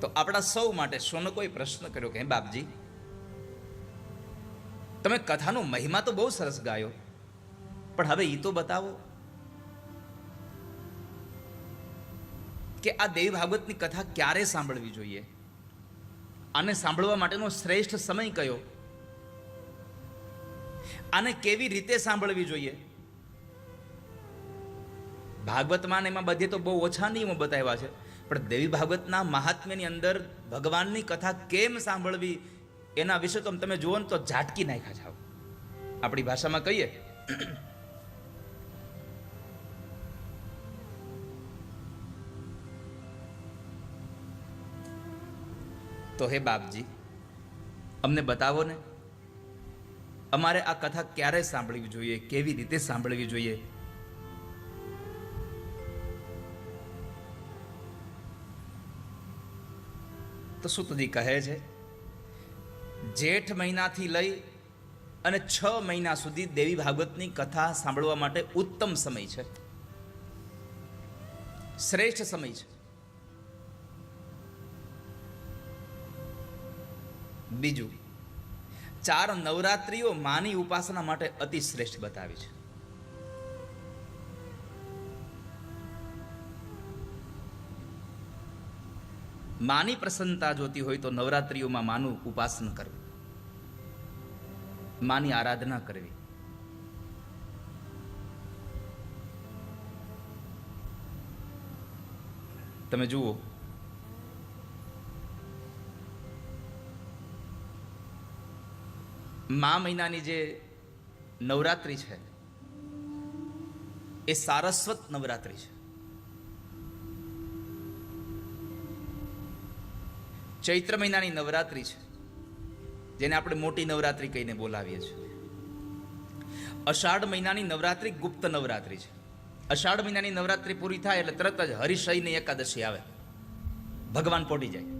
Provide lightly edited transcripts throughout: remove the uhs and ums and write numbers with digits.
તો આપણા સૌ માટે શૌનકોએ પ્રશ્ન કર્યો કે બાપજી, તમે કથાનો મહિમા તો બહુ સરસ ગાયો, પણ હવે એ તો બતાવો કે આ દેવી ભાગવતની કથા ક્યારે સાંભળવી જોઈએ, આને સાંભળવા માટેનો શ્રેષ્ઠ સમય કયો, આને કેવી રીતે સાંભળવી જોઈએ. ભાગવતમાં એમાં બધે તો બહુ ઓછા નિયમો બતાવ્યા છે, પણ દેવી ભાગવતના મહાત્મ્યની અંદર ભગવાનની કથા કેમ સાંભળવી એના વિશે તો તમે જુઓ ને તો ઝાટકી નાખ્યા જાવ. આપણી ભાષામાં કહીએ તો હે બાપજી, અમને બતાવો ને, અમારે આ કથા ક્યારે સાંભળવી જોઈએ, કેવી રીતે સાંભળવી જોઈએ. તો સુતજી કહે છે, જેઠ મહિનાથી લઈ અને 6 મહિના સુધી દેવી ભાગવતની કથા સાંભળવા માટે ઉત્તમ સમય છે, શ્રેષ્ઠ સમય છે. બીજું, 4 નવરાત્રિઓ માની ઉપાસના માટે અતિ શ્રેષ્ઠ બતાવી છે. માની પ્રસન્નતા જોતી હોય તો નવરાત્રિઓમાં માનું ઉપાસન કરવું, માની આરાધના કરવી. તમે જુઓ, મા મહિનાની જે નવરાત્રિ છે એ સારસ્વત નવરાત્રિ છે. ચૈત્ર મહિનાની નવરાત્રિ છે, જેને આપણે મોટી નવરાત્રિ કહીને બોલાવીએ છીએ. અષાઢ મહિનાની નવરાત્રિ ગુપ્ત નવરાત્રિ છે. અષાઢ મહિનાની નવરાત્રિ પૂરી થાય એટલે તરત જ હરિશયની એકાદશી આવે, ભગવાન પોટી જાય.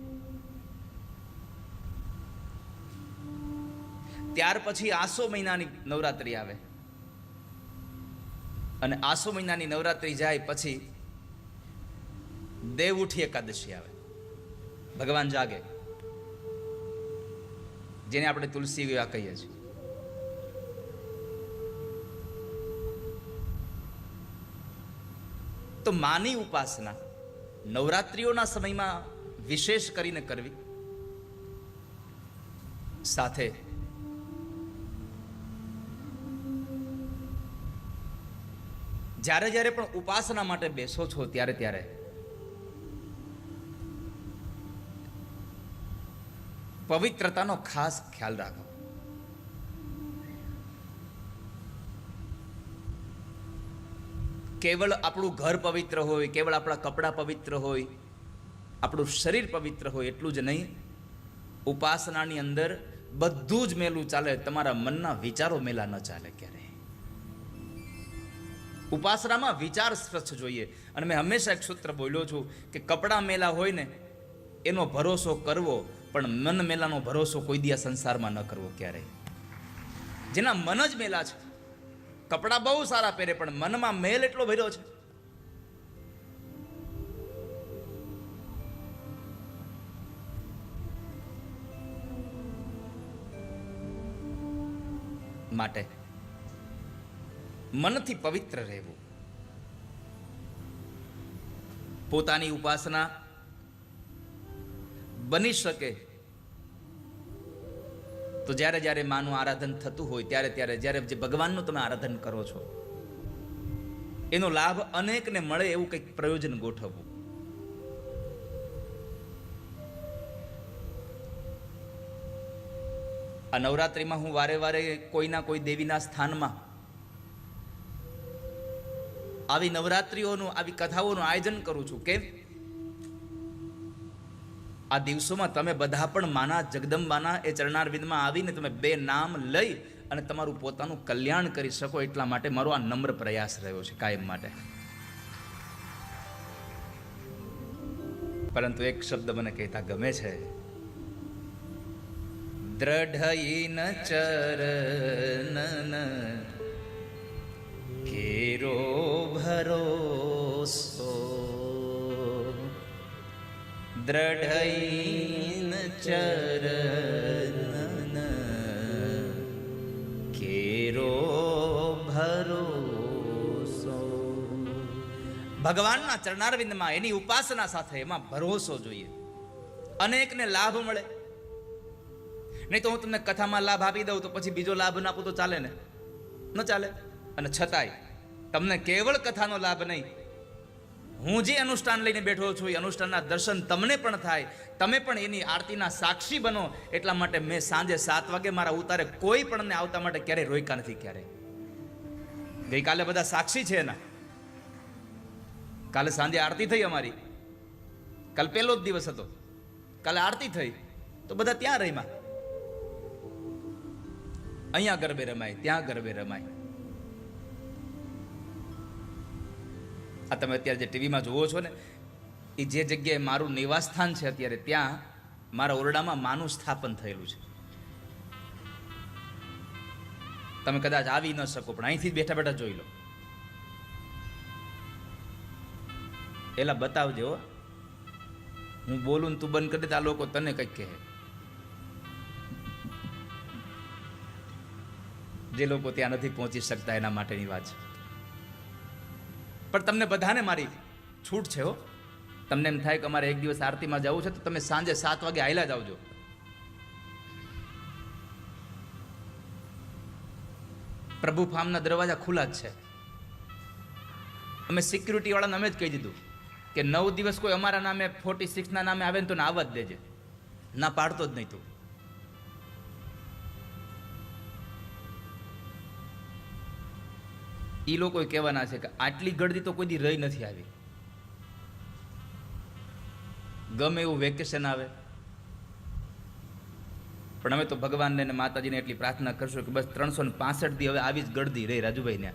ત્યાર પછી આસો મહિનાની નવરાત્રિ આવે, અને આસો મહિનાની નવરાત્રિ જાય પછી દેવઉઠી એકાદશી આવે, ભગવાન જાગે, જેને આપણે તુલસી વિવાહ કહીએ છીએ. તો માની ઉપાસના નવરાત્રિઓના સમયમાં વિશેષ કરીને કરવી, સાથે જ્યારે જ્યારે પણ ઉપાસના માટે બેસો છો ત્યારે ત્યારે પવિત્રતાનો ખાસ ખ્યાલ રાખો. કેવળ આપણું ઘર પવિત્ર હોય, કેવળ આપણા કપડાં પવિત્ર હોય, આપણું શરીર પવિત્ર હોય એટલું જ નહીં, ઉપાસનાની અંદર બધું જ મેલું ચાલે, તમારા મનના વિચારો મેલા ન ચાલે ક્યારે. ઉપાસનામાં વિચાર સ્વચ્છ જોઈએ. અને મેં હંમેશા એક સૂત્ર બોલ્યો છું કે કપડાં મેલા હોય ને એનો ભરોસો કરવો, પણ મન મેલાનો ભરોસો કોઈ દિયા સંસારમાં ન કરવો ક્યારેય. જેના મન જ મેલા છે, કપડાં બહુ સારા પહેરે પણ મનમાં મેલ એટલો ભર્યો છે, માટે મનથી પવિત્ર રહેવું. પોતાની ઉપાસના બની શકે તો જ્યારે જ્યારે માનું આરાધન થતું હોય ત્યારે ત્યારે, જ્યારે જે ભગવાનનું તમે આરાધન કરો છો એનો લાભ અનેકને મળે એવું કંઈક પ્રયોજન ગોઠવવું. આ નવરાત્રિમાં હું વારે વારે કોઈના કોઈ દેવીના સ્થાનમાં આવી નવરાત્રિઓનું, આવી કથાઓનું આયોજન કરું છું. કેમ? આ દિવસોમાં તમે બધા પણ માના જગદંબાના એ ચરણારવિંદમાં આવીને તમે 2 નામ લઈ અને તમારું પોતાનું કલ્યાણ કરી શકો, એટલા માટે મારો આ નમ્ર પ્રયાસ રહ્યો છે કાયમ માટે. પરંતુ એક શબ્દ મને કહેતા ગમે છે, દ્રઢઈન ચરનન કેરો ભરોસો દ્રઢઈન ચરનન કેરો ભરોસો. ભગવાનના ચરણારવિંદમાં એની ઉપાસના સાથે એમાં ભરોસો જોઈએ. અનેકને લાભ મળે. નહીં તો હું તમને કથામાં લાભ આપી દઉં તો પછી બીજો લાભ ના આપું તો ચાલે ને? ન ચાલે. અને છતાંય તમને કેવળ કથાનો લાભ નહીં, હું જે અનુષ્ઠાન લઈને બેઠો છું એ અનુષ્ઠાનના દર્શન તમને પણ થાય, તમે પણ એની આરતીના સાક્ષી બનો. એટલા માટે મેં સાંજે 7 વાગે મારા ઉતારે કોઈ પણ આવતા માટે ક્યારેય રોક્યા નથી. ક્યારેય. ગઈકાલે બધા સાક્ષી છે એના. કાલે સાંજે આરતી થઈ અમારી. કાલ પહેલો જ દિવસ હતો. કાલે આરતી થઈ તો બધા ત્યાં રહીમાં. અહીંયા ગરબે રમાય, ત્યાં ગરબે રમાય. આ તમે અત્યારે જે ટીવીમાં જુઓ છો ને, એ જે જગ્યાએ મારું નિવાસ સ્થાન છે અત્યારે, ત્યાં મારા ઓરડામાં માનું સ્થાપન થયેલું છે. તમે કદાચ આવી ન શકો પણ અહીંથી બેઠા બેઠા જોઈ લો. એલા બતાવજો. હું બોલું ને તું બંધ કરી દે, આ લોકો તને કંઈક કહે. જે લોકો ત્યાં નથી પહોંચી શકતા એના માટેની વાત છે. પણ તમને બધાને મારી છૂટ છે હો. તમને એમ થાય કે અમારે એક દિવસ આરતીમાં જવું છે તો તમે સાંજે 7 વાગે આયલા જ આવજો. પ્રભુ ફાર્મના દરવાજા ખુલ્લા જ છે. અમે સિક્યુરિટી વાળાને અમે જ કહી દીધું કે 9 દિવસ કોઈ અમારા નામે 46 ના નામે આવે ને તો આવવા જ દેજે. ના પાડતો જ નહીં તું. એ લોકો કહેવાના છે કે આટલી ગળદી તો કોઈ દી રહી નથી આવી. ગમે એવું વેકેશન આવે પણ અમે તો ભગવાનને અને માતાજીને એટલી પ્રાર્થના કરશું કે બસ 365 દી હવે આવી જ ગળદી રહી. રાજુભાઈ ને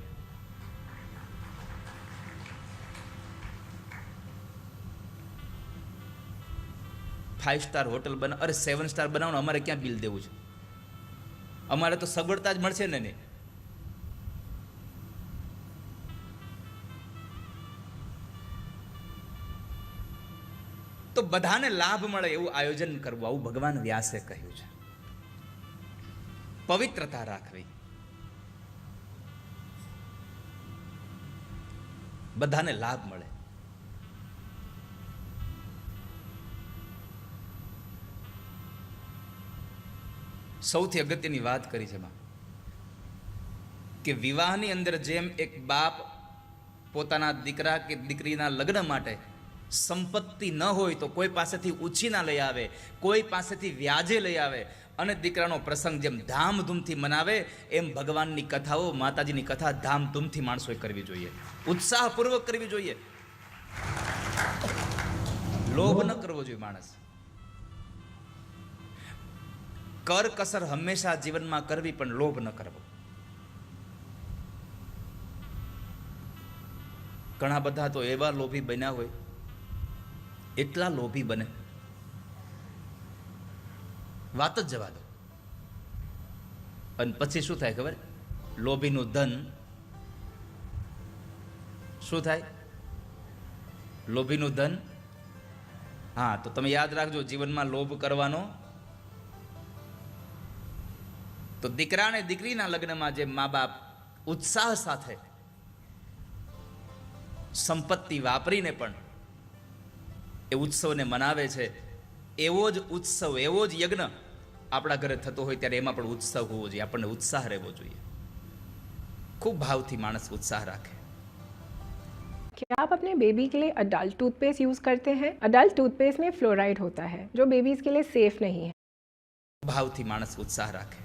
5 સ્ટાર હોટલ બનાવ, અરે 7 સ્ટાર બનાવવાનું અમારે ક્યાં બિલ દેવું છે? અમારે તો સગવડતા જ મળશે ને. નહીં તો બધાને લાભ મળે એવું આયોજન કરવું, આવું ભગવાન વ્યાસે કહ્યું છે. પવિત્રતા રાખવી, બધાને લાભ મળે. સૌથી અગત્યની વાત કરી છે એમાં કે વિવાહની અંદર જેમ એક બાપ પોતાના દીકરા કે દીકરીના લગ્ન માટે સંપત્તિ ન હોય તો કોઈ પાસેથી ઉછીના લઈ આવે, કોઈ પાસેથી વ્યાજે લઈ આવે અને દીકરાનો પ્રસંગ જેમ ધામધૂમથી મનાવે, એમ ભગવાનની કથાઓ, માતાજીની કથા ધામધૂમથી માણસોએ કરવી જોઈએ, ઉત્સાહપૂર્વક કરવી જોઈએ. લોભ ન કરવો જોઈએ માણસ. કરકસર હંમેશા જીવનમાં કરવી પણ લોભ ન કરવો. ઘણા બધા તો એવા લોભી બન્યા હોય, એટલા લોભી બને વાત જ જવા દો. અને પછી શું થાય ખબર? લોભીનું ધન શું થાય? લોભીનું ધન. હા, તો તમે યાદ રાખજો, જીવનમાં લોભ કરવાનો તો દીકરા અને દીકરીના લગ્નમાં જે મા બાપ ઉત્સાહ સાથે સંપત્તિ વાપરીને પણ એ ઉત્સવને મનાવે છે, એવો જ ઉત્સવ, એવો જ યજ્ઞ આપણા ઘરે થતો હોય ત્યારે એમાં પણ ઉત્સવ હોવો જોઈએ. આપણને ઉત્સાહ રહેવો જોઈએ. खूब भावથી मानस उत्साह रखे. क्या आप अपने बेबी के लिए अडल्ट टूथपेस्ट यूज करते हैं? अडल्ट टूथपेस्ट में फ्लोराइड होता है जो बेबीज के लिए सेफ नहीं है. भावથી मानस उत्साह रखे.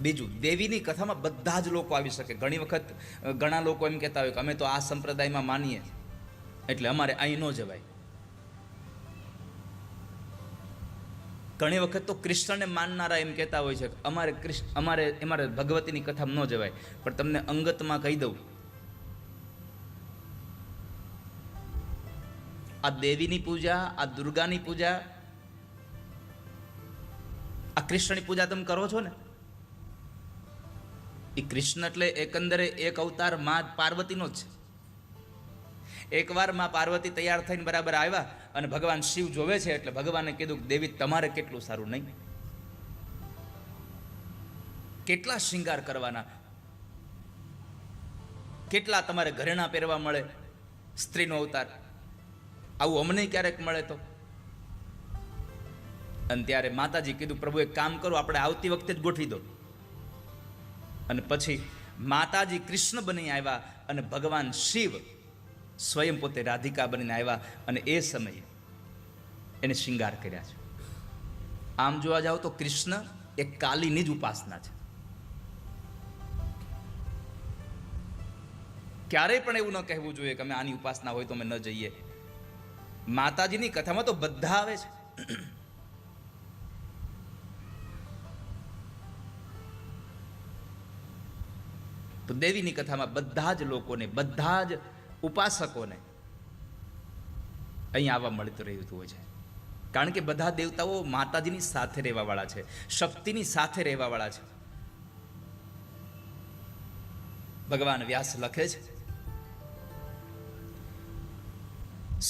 બીજું, દેવીની કથામાં બધા જ લોકો આવી શકે. ઘણી વખત ઘણા લોકો એમ કહેતા હોય કે અમે તો આ સંપ્રદાયમાં માનીએ એટલે અમારે અહીં ન જવાય. ઘણી વખત તો કૃષ્ણને માનનારા એમ કહેતા હોય છે કે અમારે ભગવતીની કથામાં ન જવાય. પણ તમને અંગતમાં કહી દઉં, આ દેવીની પૂજા, આ દુર્ગાની પૂજા, આ કૃષ્ણની પૂજા તમે કરો છો ને, એ કૃષ્ણ એટલે એકંદરે એક અવતાર માં પાર્વતીનો જ છે. એકવાર માં પાર્વતી તૈયાર થઈને બરાબર આવ્યા અને ભગવાન શિવ જોવે છે એટલે ભગવાને કીધું કે દેવી તમારે કેટલું સારું નહીં, કેટલા શૃંગાર કરવાના, કેટલા તમારે ઘરેણા પહેરવા મળે, સ્ત્રીનો અવતાર, આવું અમને ક્યારેક મળે તો. અને ત્યારે માતાજી કીધું પ્રભુ એક કામ કરો, આપણે આવતી વખતે જ ગોઠવી દો. અને પછી માતાજી કૃષ્ણ બની આવ્યા અને ભગવાન શિવ સ્વયં પોતે રાધિકા બનીને આવ્યા અને એ સમયે એને શૃંગાર કર્યા છે. આમ જોવા જાવ તો કૃષ્ણ એ કાલીની જ ઉપાસના છે. ક્યારેય પણ એવું ન કહેવું જોઈએ કે અમે આની ઉપાસના હોય તો અમે ન જઈએ. માતાજીની કથામાં તો બધા આવે છે. તો દેવીની કથામાં બધા જ લોકોને, બધા જ ઉપાસકોને અહીં આવવા મળતું રહ્યું હોય છે. કારણ કે બધા દેવતાઓ માતાજીની સાથે રહેવા વાળા છે, શક્તિની સાથે રહેવા વાળા છે. ભગવાન વ્યાસ લખે છે,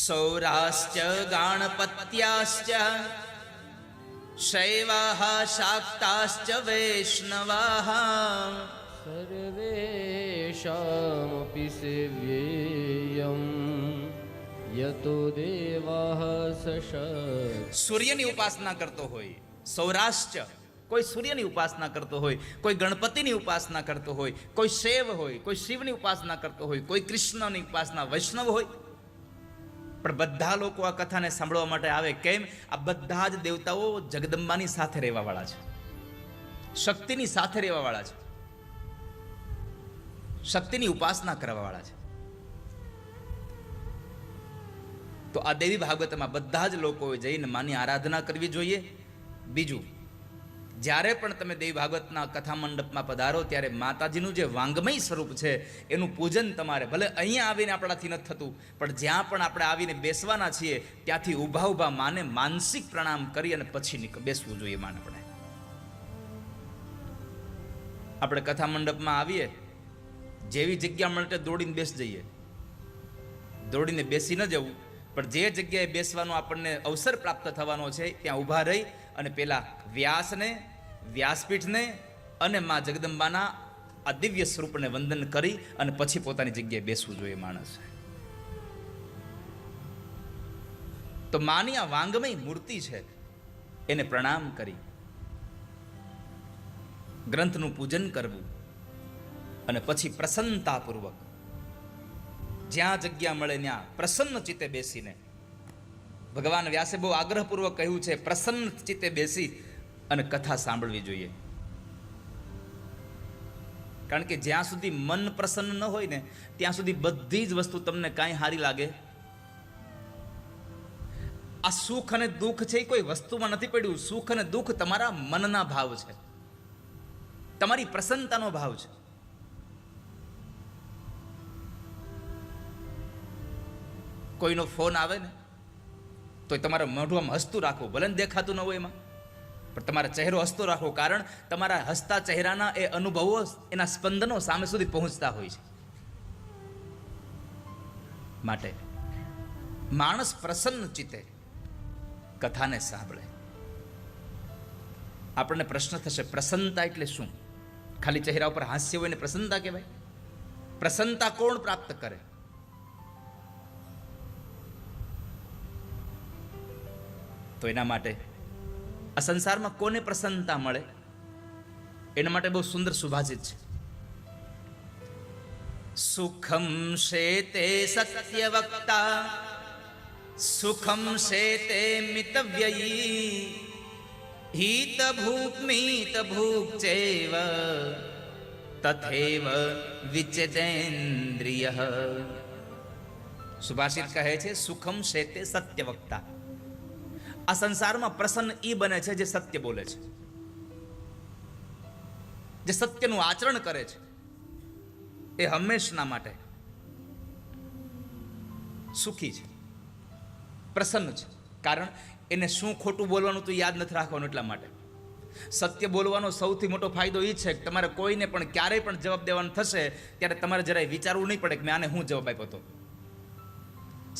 સૌરાશ્ચ ગાણપત્યાશ્ચ શૈવાઃ શાક્તાશ્ચ વૈષ્ણવાઃ સર્વેષામપિ સેવ્યેયં યતો દેવાઃ સશક્ત. સૂર્યની ઉપાસના કરતો હોય સૌરાષ્ટ્ર, કોઈ સૂર્યની ઉપાસના કરતો હોય, કોઈ ગણપતિની ઉપાસના કરતો હોય, કોઈ શૈવ હોય, કોઈ શિવની ઉપાસના કરતો હોય, કોઈ કૃષ્ણની ઉપાસના વૈષ્ણવ હોય, પણ બધા લોકો આ કથાને સાંભળવા માટે આવે. કેમ? આ બધા જ દેવતાઓ જગદંબાની સાથે રહેવા વાળા છે, શક્તિની સાથે રહેવા વાળા છે, શક્તિની ઉપાસના કરવા વાળા છે. તો આ દેવી ભાગવતમાં બધા જ લોકોએ જઈને માની આરાધના કરવી જોઈએ. બીજું, જ્યારે પણ તમે દેવી ભાગવતના કથા મંડપમાં પધારો ત્યારે માતાજીનું જે વાંગમય સ્વરૂપ છે એનું પૂજન તમારે, ભલે અહીંયા આવીને આપણાથી નથી થતું, પણ જ્યાં પણ આપણે આવીને બેસવાના છીએ ત્યાંથી ઊભા ઊભા માને માનસિક પ્રણામ કરી અને પછી બેસવું જોઈએ. માને આપણે કથા મંડપમાં આવીએ, જેવી જગ્યા મળે દોડીને બેસી જઈએ. દોડીને બેસી ન જવું, પણ જે જગ્યાએ બેસવાનો આપણને અવસર પ્રાપ્ત થવાનો છે ત્યાં ઊભા રહી અને પેલા વ્યાસને, વ્યાસપીઠને અને મા જગદંબાના આ દિવ્ય સ્વરૂપને વંદન કરી અને પછી પોતાની જગ્યાએ બેસવું જોઈએ માણસ. તો માની આ વાંગમય મૂર્તિ છે એને પ્રણામ કરી ગ્રંથનું પૂજન કરવું અને પછી પ્રસન્નતાપૂર્વક જ્યાં જગ્યા મળે ત્યાં પ્રસન્ન ચિત્તે બેસીને, ભગવાન વ્યાસે બહુ આગ્રહપૂર્વક કહ્યું છે પ્રસન્ન ચિત્તે બેસી અને કથા સાંભળવી જોઈએ. કારણ કે જ્યાં સુધી મન પ્રસન્ન ન હોય ને ત્યાં સુધી બધી જ વસ્તુ તમને કાંઈ સારી લાગે. આ સુખ અને દુઃખ છે એ કોઈ વસ્તુમાં નથી પડ્યું. સુખ અને દુઃખ તમારા મનના ભાવ છે, તમારી પ્રસન્નતાનો ભાવ છે. કોઈનો ફોન આવે ને તો તમારા મોઢું આમ હસતું રાખવું, ભલે દેખાતું ન હોય એમાં, પણ તમારા ચહેરો હસતો રાખવો. કારણ તમારા હસતા ચહેરાના એ અનુભવો, એના સ્પંદનો સામે સુધી પહોંચતા હોય છે. માટે માણસ પ્રસન્ન ચિત્તે કથાને સાંભળે. આપણને પ્રશ્ન થશે પ્રસન્નતા એટલે શું? ખાલી ચહેરા ઉપર હાસ્ય હોય ને પ્રસન્નતા કહેવાય? પ્રસન્નતા કોણ પ્રાપ્ત કરે? તો એના માટે આ સંસારમાં કોને પ્રસન્નતા મળે એના માટે બહુ સુંદર સુભાષિત છે. સુખમ શેતે સત્યવક્તા સુખમ શેતે મિતવ્યયી હિત ભૂપ મિત ભૂપ ચૈવ તથૈવ વિચિતેન્દ્રિય. સુભાષિત કહે છે સુખમ શેતે સત્યવક્તા. આ સંસારમાં પ્રસન્ન ઈ બને છે જે સત્ય બોલે છે, જે સત્યનું આચરણ કરે છે. એ હંમેશના માટે સુખી છે, પ્રસન્ન છે. કારણ એને શું ખોટું બોલવાનું તો યાદ નથી રાખવાનું. એટલા માટે સત્ય બોલવાનો સૌથી મોટો ફાયદો એ છે કે તમારે કોઈને પણ ક્યારેય પણ જવાબ દેવાનો થશે ત્યારે તમારે જરાય વિચારવું નહીં પડે કે મેં આને હું જવાબ આપ્યો હતો.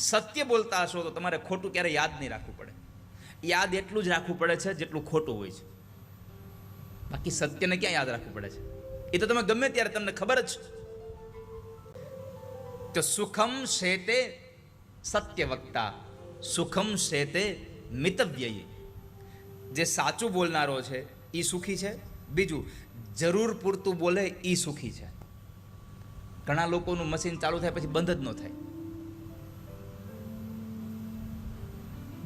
સત્ય બોલતા હશો તો તમારે ખોટું ક્યારે યાદ નહીં રાખવું પડે. યાદ એટલું જ રાખવું પડે છે જેટલું ખોટું હોય છે. બાકી સત્યને ક્યાં યાદ રાખવું પડે છે? એ તો તમે ગમે ત્યારે તમને ખબર જ. તો સુખમ શેતે સત્ય વક્તા, સુખમ શેતે મિતવ્યયી. જે સાચું બોલનારો છે એ સુખી છે. બીજું, જરૂર પૂરતું બોલે એ સુખી છે. ઘણા લોકોનું મશીન ચાલુ થાય પછી બંધ જ ન થાય,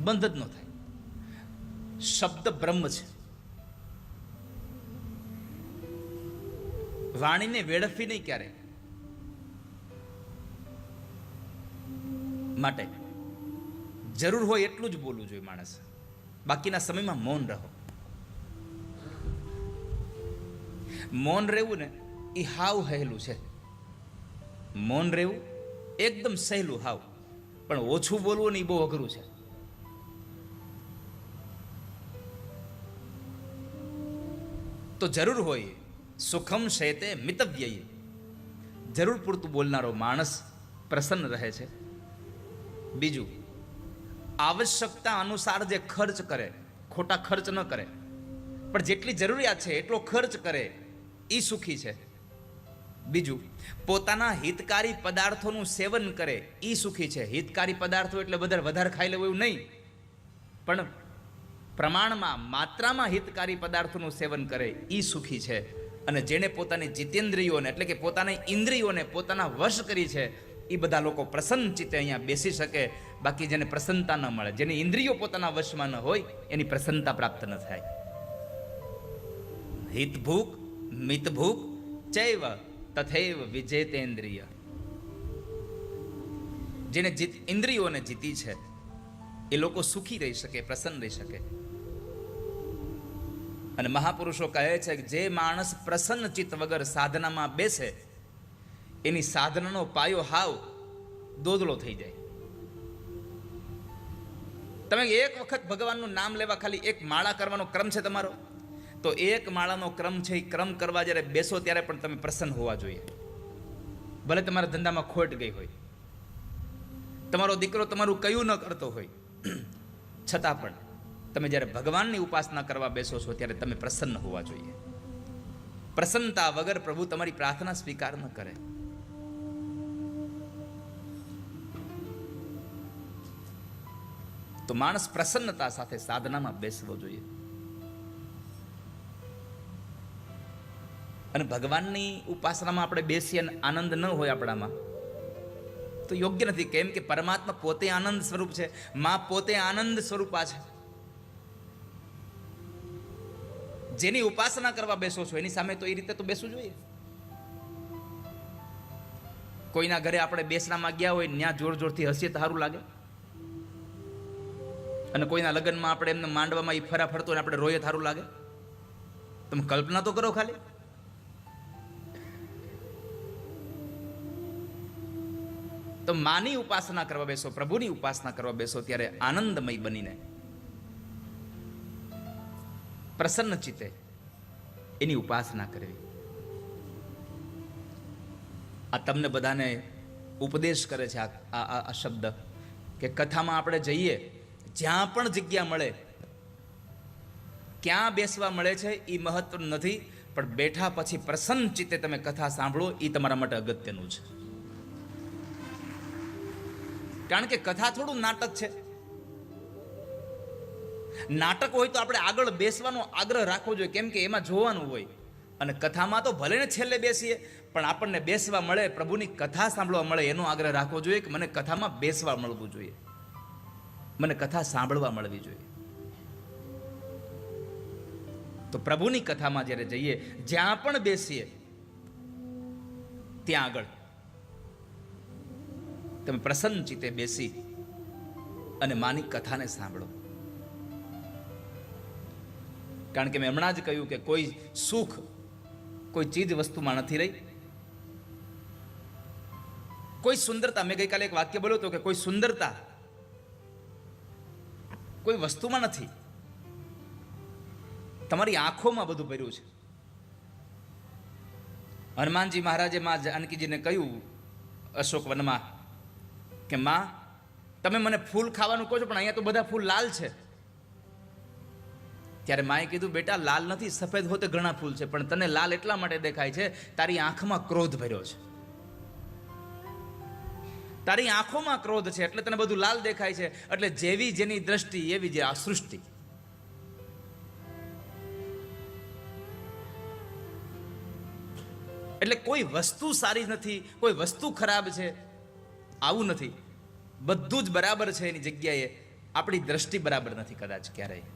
બંધ જ ન થાય. શબ્દ બ્રહ્મ છે. વાણીને વેડફવી નહીં ક્યારે. માટે જરૂર હોય એટલું જ બોલવું જોઈએ માણસ. બાકીના સમયમાં મૌન રહો. મૌન રહેવું ને એ હાવ સહેલું છે. મૌન રહેવું એકદમ સહેલું હાવ, પણ ઓછું બોલવું ને એ બહુ અઘરું છે. તો જરૂર હોય સુખમ શેતે મિતવ્યયી, જરૂર પૂરતું બોલનારો માણસ પ્રસન્ન રહે છે. બીજું, આવશ્યકતા અનુસાર જે ખર્ચ કરે, ખોટા ખર્ચ ન કરે, પણ જેટલી જરૂરિયાત છે એટલો ખર્ચ કરે એ સુખી છે. બીજું, પોતાના હિતકારી પદાર્થોનું સેવન કરે એ સુખી છે. હિતકારી પદાર્થો એટલે વધારે ખાઈ લેવું એવું નહીં, પણ પ્રમાણમાં, માત્રામાં હિતકારી પદાર્થોનું સેવન કરે એ સુખી છે. અને જેણે પોતાની જીતેન્દ્રિયોને એટલે કે પોતાની ઇન્દ્રિયોને પોતાના વશ કરી છે એ બધા લોકો પ્રસન્ન ચિત્તે અહીંયા બેસી શકે. બાકી જેને પ્રસન્નતા ન મળે, જેની ઇન્દ્રિયો પોતાના વશમાં ન હોય, એની પ્રસન્નતા પ્રાપ્ત ન થાય. હિતભૂક મિતભૂક ચૈવ તથૈવ વિજેતેન્દ્રિય. જેને ઇન્દ્રિયોને જીતી છે એ લોકો સુખી રહી શકે, પ્રસન્ન રહી શકે. અને મહાપુરુષો કહે છે કે જે માણસ પ્રસન્ન ચિત્ત વગર સાધનામાં બેસે એની સાધનાનો પાયો હાવ દોદલો થઈ જાય. તમે એક વખત ભગવાનનું નામ લેવા, ખાલી એક માળા કરવાનો ક્રમ છે તમારો, તો એક માળાનો ક્રમ છે એ ક્રમ કરવા જ્યારે બેસો ત્યારે પણ તમે પ્રસન્ન હોવા જોઈએ. ભલે તમારા ધંધામાં ખોટ ગઈ હોય, તમારો દીકરો તમારું કયું ન કરતો હોય, છતાં પણ તમે જ્યારે ભગવાનની ઉપાસના કરવા બેસો છો ત્યારે તમે પ્રસન્ન હોવા જોઈએ. પ્રસન્નતા વગર પ્રભુ તમારી પ્રાર્થના સ્વીકાર ન કરે. તો માણસ પ્રસન્નતા સાથે સાધનામાં બેસવો જોઈએ. અને ભગવાનની ઉપાસનામાં આપણે બેસીએ અને આનંદ ન હોય આપણામાં તો યોગ્ય નથી. કેમ કે પરમાત્મા પોતે આનંદ સ્વરૂપ છે, માં પોતે આનંદ સ્વરૂપા છે. જેની ઉપાસના કરવા બેસો છો એની સામે તો એ રીતે તો બેસવું જોઈએ. કોઈના ઘરે આપણે બેસણામાં ગયા હોય, ત્યાં જોર જોરથી હસીએ તો સારું લાગે? અને કોઈના લગ્નમાં આપણે એમને માંડવામાં એ ફરા ફરતો હોય આપણે રોયે સારું લાગે? તમે કલ્પના તો કરો ખાલી. તો માની ઉપાસના કરવા બેસો, પ્રભુની ઉપાસના કરવા બેસો ત્યારે આનંદમય બનીને પ્રસન્ન ચિત્તે એની ઉપાસના કરવી. આ તમને બધાને ઉપદેશ કરે છે આ શબ્દ કે કથામાં આપણે જઈએ, જ્યાં પણ જગ્યા મળે, ક્યાં બેસવા મળે છે એ મહત્વનું નથી, પણ બેઠા પછી પ્રસન્ન ચિત્તે તમે કથા સાંભળો એ તમારા માટે અગત્યનું છે. કારણ કે કથા થોડું નાટક છે. નાટક હોય તો આપણે આગળ બેસવાનો આગ્રહ રાખવો જોઈએ, કેમ કે એમાં જોવાનું હોય. અને કથામાં તો ભલે ને છેલ્લે બેસીએ, પણ આપણને બેસવા મળે, પ્રભુની કથા સાંભળવા મળે એનો આગ્રહ રાખવો જોઈએ કે મને કથામાં બેસવા મળવું જોઈએ, મને કથા સાંભળવા મળવી જોઈએ. તો પ્રભુની કથામાં જ્યારે જઈએ, જ્યાં પણ બેસીએ ત્યાં આગળ તમે પ્રસન્ન ચિત્તે બેસી અને માની કથાને સાંભળો. કારણ કે મેં હમણાં જ કહ્યું કે કોઈ સુખ કોઈ ચીજ વસ્તુમાં નથી રહી, કોઈ સુંદરતા, મેં ગઈકાલે એક વાક્ય બોલ્યો હતો કે કોઈ સુંદરતા કોઈ વસ્તુમાં નથી, તમારી આંખોમાં બધું ભર્યું છે. હનુમાનજી મહારાજે માં જાનકીજીને કહ્યું અશોક વનમાં કે માં તમે મને ફૂલ ખાવાનું કહો છો પણ અહીંયા તો બધા ફૂલ લાલ છે. ત્યારે માએ કીધું, બેટા લાલ નથી, સફેદ હોતે ઘણા ફૂલ છે, પણ તને લાલ એટલા માટે દેખાય છે, તારી આંખમાં ક્રોધ ભર્યો છે. તારી આંખોમાં ક્રોધ છે એટલે તને બધું લાલ દેખાય છે. એટલે જેવી જેની દ્રષ્ટિ એવી જે આ સૃષ્ટિ. એટલે કોઈ વસ્તુ સારી નથી, કોઈ વસ્તુ ખરાબ છે, આવું નથી. બધું જ બરાબર છે એની જગ્યાએ, આપણી દ્રષ્ટિ બરાબર નથી કદાચ ક્યારેય.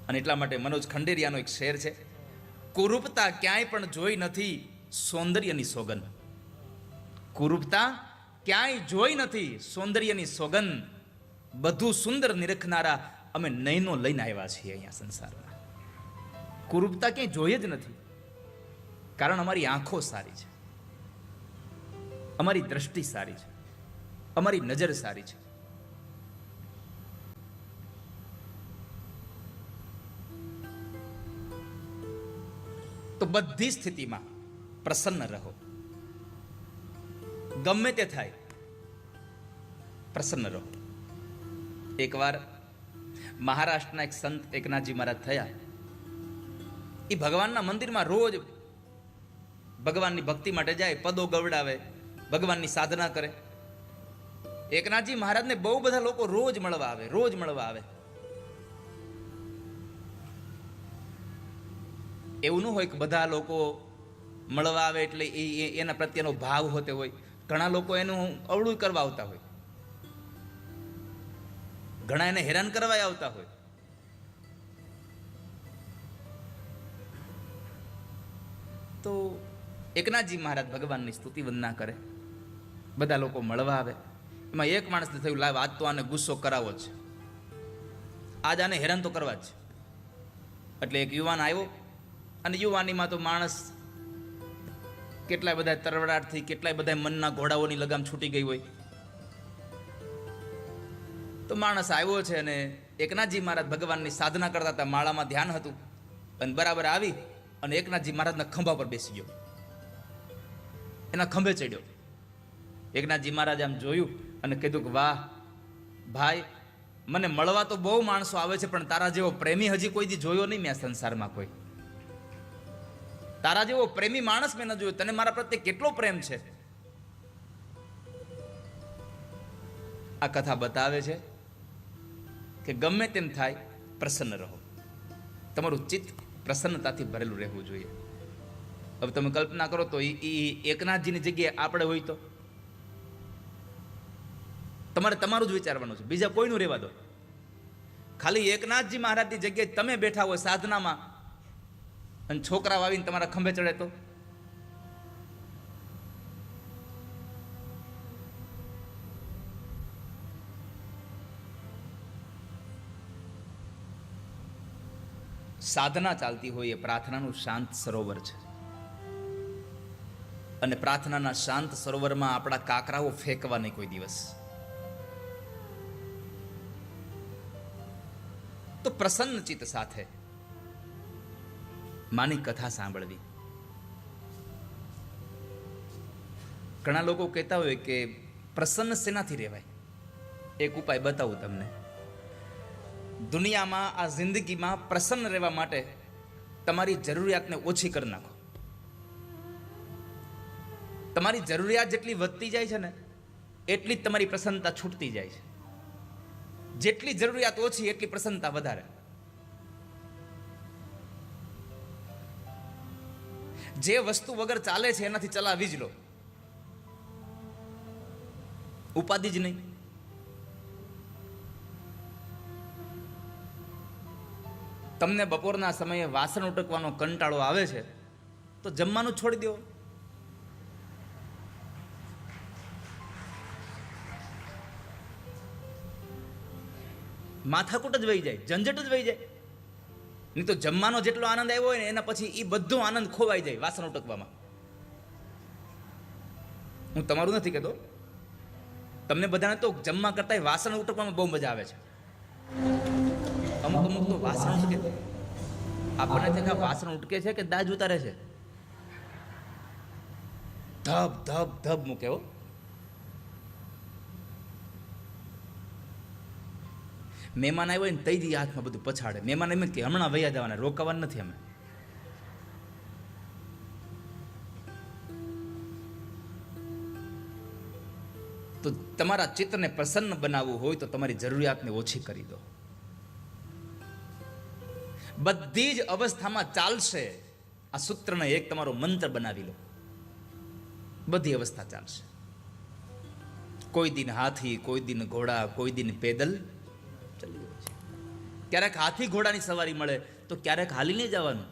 અને એટલા માટે મનોજ ખંડેરિયાનો એક શેર છે, કુરૂપતા ક્યાંય પણ જોઈ નથી સૌંદર્યની સોગંદ. કુરૂપતા ક્યાંય જોઈ નથી સૌંદર્યની સોગંદ. બધું સુંદર નિરખનારા અમે નયનો લઈને આવ્યા છીએ અહીંયા સંસારમાં. કુરૂપતા ક્યાંય જોઈએ જ નથી, કારણ અમારી આંખો સારી છે, અમારી દ્રષ્ટિ સારી છે, અમારી નજર સારી છે. તો બધી સ્થિતિમાં પ્રસન્ન રહો, ગમે તે થાય પ્રસન્ન રહો. એકવાર મહારાષ્ટ્રના એક સંત એકનાથજી મહારાજ થયા. એ ભગવાનના મંદિરમાં રોજ ભગવાનની ભક્તિ માટે જાય, પદો ગવડાવે, ભગવાનની સાધના કરે. એકનાથજી મહારાજને બહુ બધા લોકો રોજ મળવા આવે, રોજ મળવા આવે. એવું ન હોય કે બધા લોકો મળવા આવે એટલે એના પ્રત્યેનો ભાવ હોતો હોય. ઘણા લોકો એનું અવળું કરવા આવતા હોય, ઘણા એને હેરાન કરવા આવતા હોય. તો એકનાથજી મહારાજ ભગવાનની સ્તુતિ વંદના કરે, બધા લોકો મળવા આવે. એમાં એક માણસને થયું, લાવ આજ તો આને ગુસ્સો કરાવો જ છે, આજ આને હેરાન તો કરવા જ છે. એટલે એક યુવાન આવ્યો, અને યુવાનીમાં તો માણસ કેટલાય બધા તરવડાટથી, કેટલાય બધા મનના ઘોડાઓની લગામ છૂટી ગઈ હોય. તો માણસ આવ્યો છે અને એકનાથજી મહારાજ ભગવાનની સાધના કરતા હતા, માળામાં ધ્યાન હતું, અને બરાબર આવી અને એકનાથજી મહારાજના ખંભા પર બેસી ગયો, એના ખંભે ચડ્યો. એકનાથજી મહારાજ આમ જોયું અને કીધું કે વાહ ભાઈ, મને મળવા તો બહુ માણસો આવે છે, પણ તારા જેવો પ્રેમી હજી કોઈ દી જોયો નહીં મેં આ સંસારમાં. કોઈ તારા જેવો પ્રેમી માણસ મેં ન જોયો. તને મારા પ્રત્યે કેટલો પ્રેમ છે. આ કથા બતાવે છે કે ગમે તેમ થાય પ્રસન્ન રહો, તમારું ચિત્ત પ્રસન્નતાથી ભરેલું રહેવું જોઈએ. હવે તમે કલ્પના કરો તો એ એકનાથજીની જગ્યાએ આપણે હોય તો તમારે તમારું જ વિચારવાનું છે, બીજા કોઈનું રહેવા દો. ખાલી એકનાથજી મહારાજની જગ્યાએ તમે બેઠા હોય સાધનામાં, અને છોકરા આવીને તમારા ખંભે ચડે તો સાધના ચાલતી હોય એ પ્રાર્થનાનું શાંત સરોવર છે, અને પ્રાર્થનાના શાંત સરોવરમાં આપણા કાકરાઓ ફેંકવા નહીં કોઈ દિવસ. તો પ્રસન્ન ચિત્ત સાથે માની કથા સાંભળવી. ઘણા લોકો કહેતા હોય કે પ્રસન્ન શેનાથી રહેવાય? એક ઉપાય બતાવું તમને. દુનિયામાં, આ જિંદગીમાં પ્રસન્ન રહેવા માટે તમારી જરૂરિયાતને ઓછી કરી નાખો. તમારી જરૂરિયાત જેટલી વધતી જાય છે ને, એટલી જ તમારી પ્રસન્નતા છૂટતી જાય છે. જેટલી જરૂરિયાત ઓછી એટલી પ્રસન્નતા વધારે. જે વસ્તુ વગર ચાલે છે એનાથી ચલાવી જ લો, ઉપાધિ જ નહીં. તમને બપોરના સમયે વાસણ ઉટકવાનો કંટાળો આવે છે તો જમવાનું છોડી દો. માથાકૂટ જ વહી જાય, ઝંઝટ જ વહી જાય. નહીં તો જમવાનો જેટલો આનંદ આવ્યો હોય ને એના પછી એ બધો આનંદ ખોવાઈ જાય વાસણ ઉટકવામાં. હું તમારું નથી કહેતો, તમને બધાને તો જમવા કરતા વાસણ ઉટકવામાં બહુ મજા આવે છે. અમુક અમુક તો વાસણ ઉટકે, આપણને ત્યાં વાસણ ઉટકે છે કે દાજ ઉતારે છે. ધબ ધબ ધબ મૂકે હો. મહેમાન આવ્યો હોય ને તઈ દી હાથમાં બધું પછાડે. મહેમાન એમ કે હમણાં વૈયા જવાના, રોકાવાનું નથી અમે. તો તમારા ચિત્તને પ્રસન્ન બનાવવું હોય તો તમારી જરૂરિયાતને ઓછી કરી દો. બધી જ અવસ્થામાં ચાલશે. આ સૂત્રને એક તમારો મંત્ર બનાવી લો. બધી અવસ્થા ચાલશે. કોઈ દિન હાથી, કોઈ દિન ઘોડા, કોઈ દિન પેદલ ચાલી જાય છે. ક્યારેક હાથી ઘોડાની સવારી મળે તો ક્યારેક હાલીને જવાનું.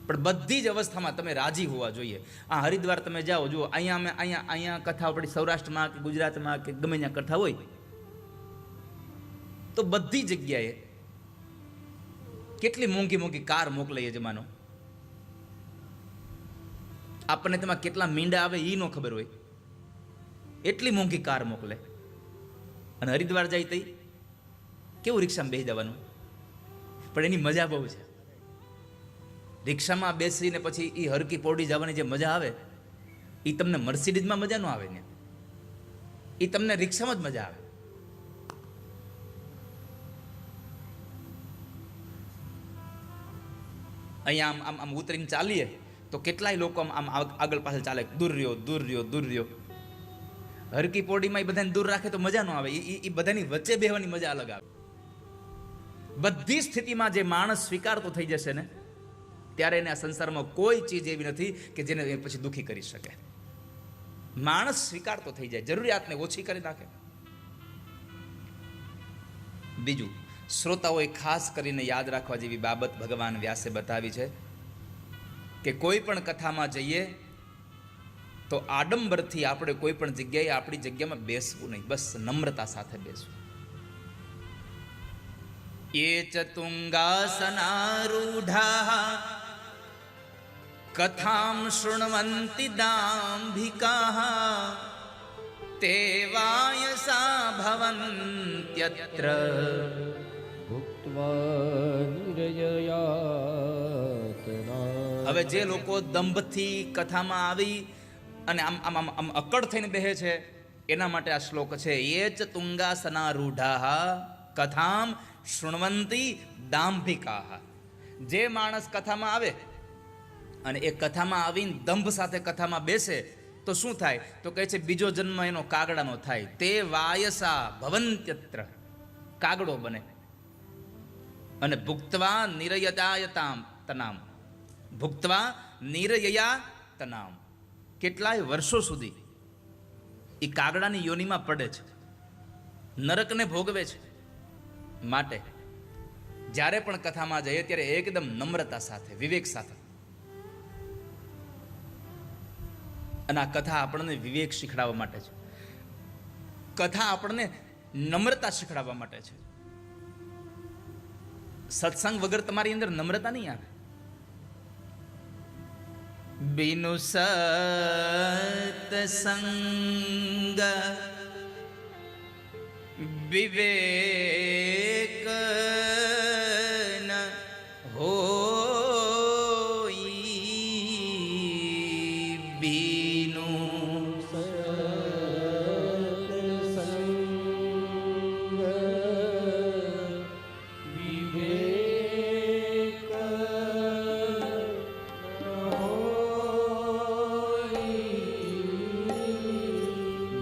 પણ બધી જ અવસ્થામાં તમે રાજી હોવા જોઈએ. આ હરિદ્વાર તમે જાઓ, જુઓ અહીંયા કથા આપણી સૌરાષ્ટ્રમાં કે ગુજરાતમાં કે ગમે ત્યાં કથા હોય તો બધી જગ્યાએ કેટલી મોંઘી મોંઘી કાર મોકલે યજમાનો. આપણને તેમાં કેટલા મીંડા આવે એ ન ખબર હોય, એટલી મોંઘી કાર મોકલે. અને હરિદ્વાર જાય તઈ કેવું રિક્ષામાં બેસી જવાનું, પણ એની મજા બહુ છે. રિક્ષામાં બેસીને પછી એ હરકી પોડી જવાની જે મજા આવે એ તમને મર્સિડીઝમાં મજા ન આવે ને, એ તમને રિક્ષામાં જ મજા આવે. અહીંયા આમ આમ ઉતરીને ચાલીએ તો કેટલાય લોકો આમ આગળ પાછળ ચાલે, દૂર રહ્યો દૂર રહ્યો દૂર રહ્યો. હરકી પોડીમાં એ બધાને દૂર રાખે તો મજા ન આવે, એ બધાની વચ્ચે બેહવાની મજા અલગ આવે. બધી સ્થિતિમાં જે માણસ સ્વીકારતો થઈ જશે ને ત્યારે એને આ સંસારમાં કોઈ ચીજ એવી નથી કે જેને પછી દુઃખી કરી શકે. માણસ સ્વીકારતો થઈ જાય, જરૂરિયાતને ઓછી કરી નાખે. બીજું, શ્રોતાઓએ ખાસ કરીને યાદ રાખવા જેવી બાબત ભગવાન વ્યાસે બતાવી છે કે કોઈ પણ કથામાં જઈએ તો આડંબરથી આપણે કોઈ પણ જગ્યાએ આપણી જગ્યામાં બેસવું નહીં, બસ નમ્રતા સાથે બેસવું. ये चतुंगासनारूढ़ा कथां शृण्वन्ति दाम्भिकाः ते वायसा भवन्त्यत्र ભુક્ત્વા નિરયયાતના. હવે જે લોકો દંભથી કથામાં આવી અને આમ આમ આમ આમ અકડ થઈને બેહે છે એના માટે આ શ્લોક છે. ये चतुंगासनारूढ़ा કથામ શૃણવંતી દાંભિકાહ. જે માણસ કથામાં આવે અને એ કથામાં આવીને દંભ સાથે કથામાં બેસે તો શું થાય? તો કહે છે બીજો જન્મ એનો કાગડાનો થાય. તે વાયસા ભવંત્યત્ર, કાગડો બને. અને ભુક્ત્વા નિરયતાયતામ તનામ, ભુક્ત્વા નિરયયા તનામ, કેટલાય વર્ષો સુધી એ કાગડાની યોનિમાં પડે છે, નરકને ભોગવે છે. માટે જ્યારે પણ કથામાં જઈએ ત્યારે એકદમ નમ્રતા સાથે, વિવેક સાથે. અને આ કથા આપણને વિવેક શીખડાવવા માટે છે. કથા આપણને નમ્રતા શીખડાવવા માટે છે. સત્સંગ વગર તમારી અંદર નમ્રતા નહીં આવે. બિનુ સત્સંગ વિવેક ન હોઈ, બીનુ સત્સંગ વિવેક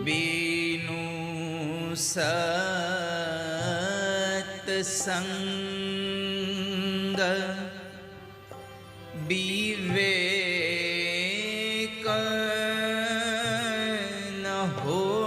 બીનુ સત્સંગ વિવેક ન હોઈ.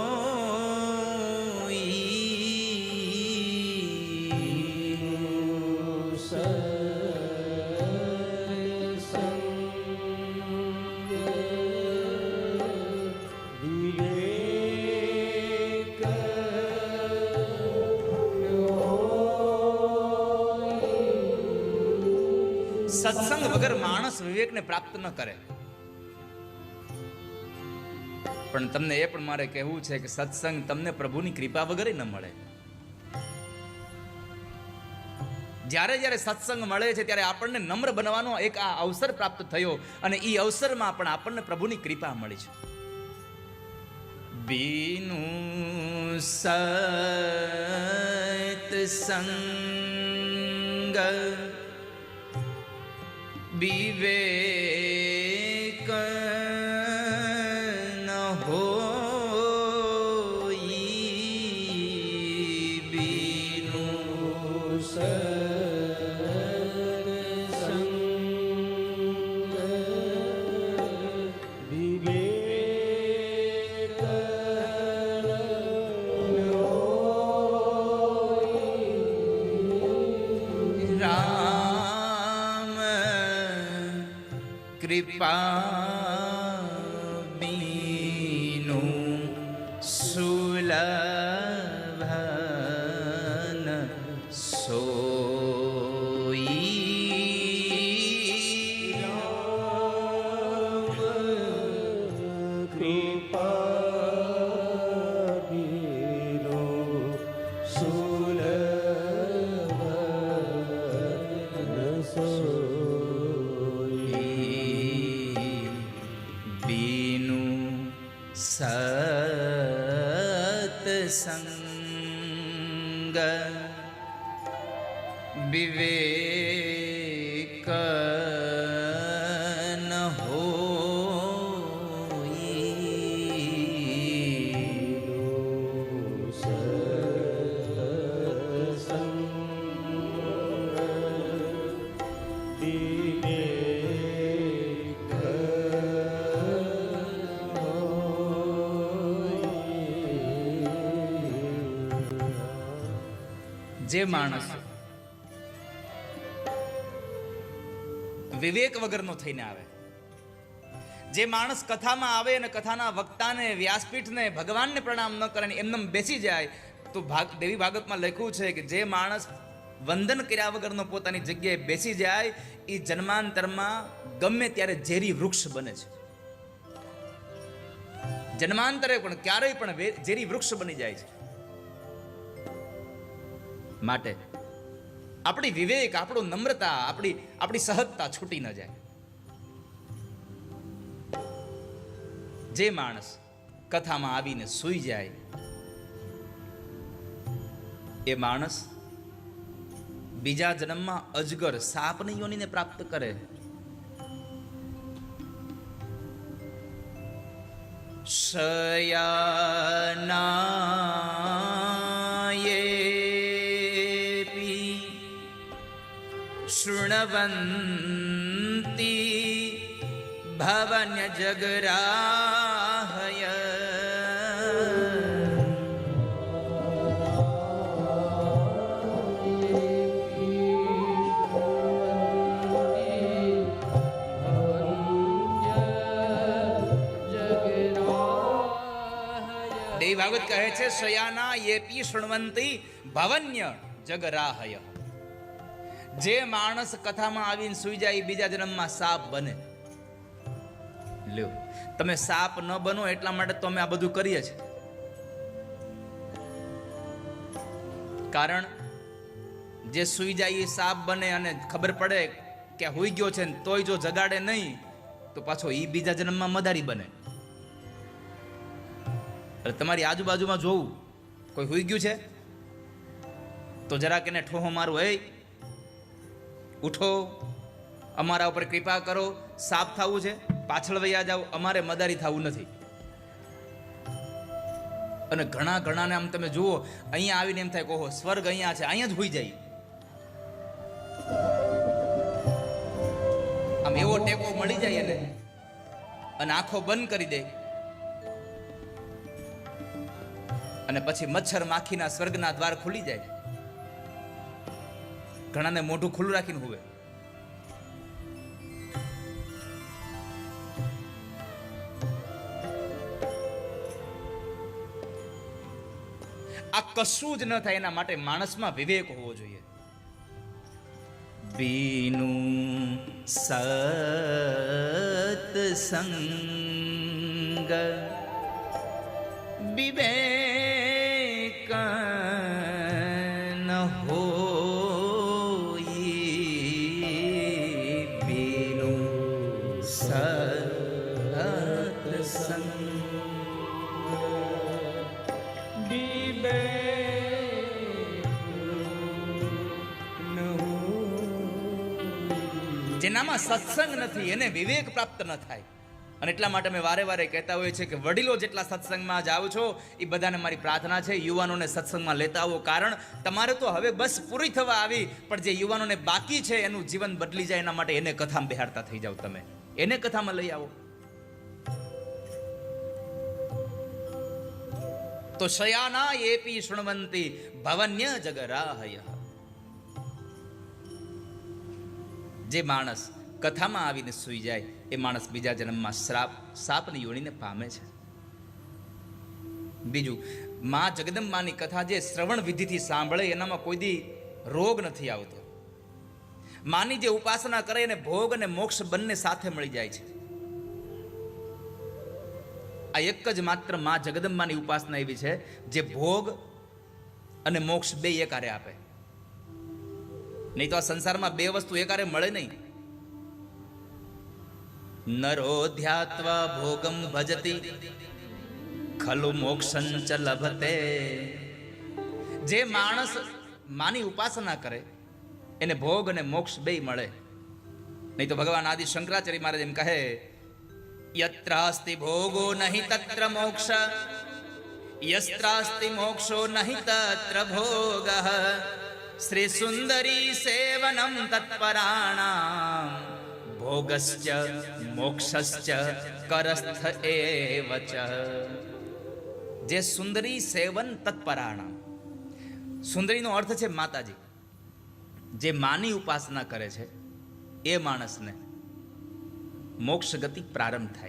સત્સંગ વગર માણસ વિવેકને પ્રાપ્ત ન કરે. પણ તમને એ પણ મારે કહેવું છે કે સત્સંગ તમને પ્રભુની કૃપા વગર ન મળે. જ્યારે જ્યારે સત્સંગ મળે છે ત્યારે આપણને નમ્ર બનવાનો એક આ અવસર પ્રાપ્ત થયો અને એ અવસરમાં પણ આપણને પ્રભુની કૃપા મળી છે. બીનુ સત્સંગ સંગ વિવેક ન હોઈ બીનું રામ કૃપા બીનું સુલભન સોઈ બીનું સત્સંગ વિવેક ન જે માણસ વિવેક વગરનો થઈને આવે, જે માણસ કથામાં આવે અને કથાના વક્તાને, વ્યાસપીઠને, ભગવાનને પ્રણામ ન કરે એમને બેસી જાય, તો દેવી ભાગવતમાં લખ્યું છે કે જે માણસ વંદન કર્યા વગરનો પોતાની જગ્યાએ બેસી જાય એ જન્માંતરમાં ગમે ત્યારે ઝેરી વૃક્ષ બને છે. જન્માંતરે પણ ક્યારેય પણ ઝેરી વૃક્ષ બની જાય છે. માટે આપણી વિવેક, આપણું નમ્રતા, આપણી સહજતા છૂટી ન જાય. જે માણસ કથામાં આવીને સૂઈ જાય એ માણસ બીજા જન્મમાં અજગર, સાપની યોનિને પ્રાપ્ત કરે. શયનાયેપી શૃણવંતી ભવન્ય જગરાહય દેવી ભાગવત કહે છે શયાના યેપી શૃણવંતી ભવન્ય જગરાહય. જે માણસ કથામાં આવીને સુઈ જાય બીજા જન્મમાં સાપ બને. લ્યો, તમે સાપ ન બનો એટલા માટે તો અમે આ બધું કરીએ છીએ. કારણ જે સુઈ જાય એ સાપ બને અને ખબર પડે કે હુઈ ગયો છે તોય જો જગાડે નહીં તો પાછો એ બીજા જન્મમાં મદારી બને. તમારી આજુબાજુમાં જોવું કોઈ હુઈ ગયું છે તો જરાક એને ઠોહો મારું, એ ઉઠો, અમારા ઉપર કૃપા કરો, સાપ થવું છે, પાછળ વયા જાવ, અમારે મદારી થવું નથી. અને ઘણાને આમ તમે જુઓ અહીંયા આવીને એમ થાય કે ઓહો સ્વર્ગ અહીંયા છે, અહીંયા જ હુઈ જાય. આમ એવો ટેકો મળી જાય એને અને આંખો બંધ કરી દે અને પછી મચ્છર માખીના સ્વર્ગના દ્વાર ખુલી જાય. ઘણાને મોઢું ખુલ્લું રાખીને હુવે. આ કશું જ ન થાય એના માટે માણસમાં વિવેક હોવો જોઈએ. બીનું સત્સંગ વિવેક ન હોઈ બીનું સત્સંગ વિવેક જેનામાં સત્સંગ નથી એને વિવેક પ્રાપ્ત ન થાય. અને એટલા માટે મેં વારે વારે કહેતા હોય છે કે વડીલો જેટલા સત્સંગમાં જાઓ છો એ બધાને મારી પ્રાર્થના છે યુવાનોને સત્સંગમાં લેતા આવો. કારણ તમારે તો હવે બસ પૂરી થવા આવી, પણ જે યુવાનોને બાકી છે એનું જીવન બદલી જાય એના માટે એને કથામાં બેહાડતા થઈ જાવ. તમે એને કથામાં લઈ આવો. તો શયાના એપી શૃણવંતી ભવન્ય જગરાહય. જે માણસ કથામાં આવીને સૂઈ જાય એ માણસ બીજા જન્મમાં સાપની યોનિને પામે છે. બીજું, માં જગદંબાની કથા જે શ્રવણ વિધિથી સાંભળે એનામાં કોઈ દી રોગ નથી આવતો. માની જે ઉપાસના કરે એને ભોગ અને મોક્ષ બંને સાથે મળી જાય છે. આ એક જ માત્ર માં જગદંબાની ઉપાસના એવી છે જે ભોગ અને મોક્ષ બે એકારે આપે. નહીં તો આ સંસારમાં બે વસ્તુ એકારે મળે નહીં. નરો ધ્યાત્વા ભોગમ ભજતી ખલુ મોક્ષં ચ લભતે. જે માણસ માની ઉપાસના કરે એને ભોગ અને મોક્ષ બે મળે. નહીં તો ભગવાન આદિ શંકરાચાર્ય મહારાજ એમ કહે, યત્રાસ્તિ ભોગો નહીં તત્ર મોક્ષ, યસ્ત્રાસ્તિ મોક્ષો નહીં તત્ર ભોગ, શ્રી સુંદરી સેવનમ તત્પરાણામ, ભોગશ્ચ મોક્ષશ્ચ કરસ્થ એવ ચ. જે સુંદરી સેવન તત્પરાણામ, સુંદરીનો અર્થ છે માતાજી. જે માની ઉપાસના કરે છે એ માણસને મોક્ષ ગતિ પ્રારંભ થાય.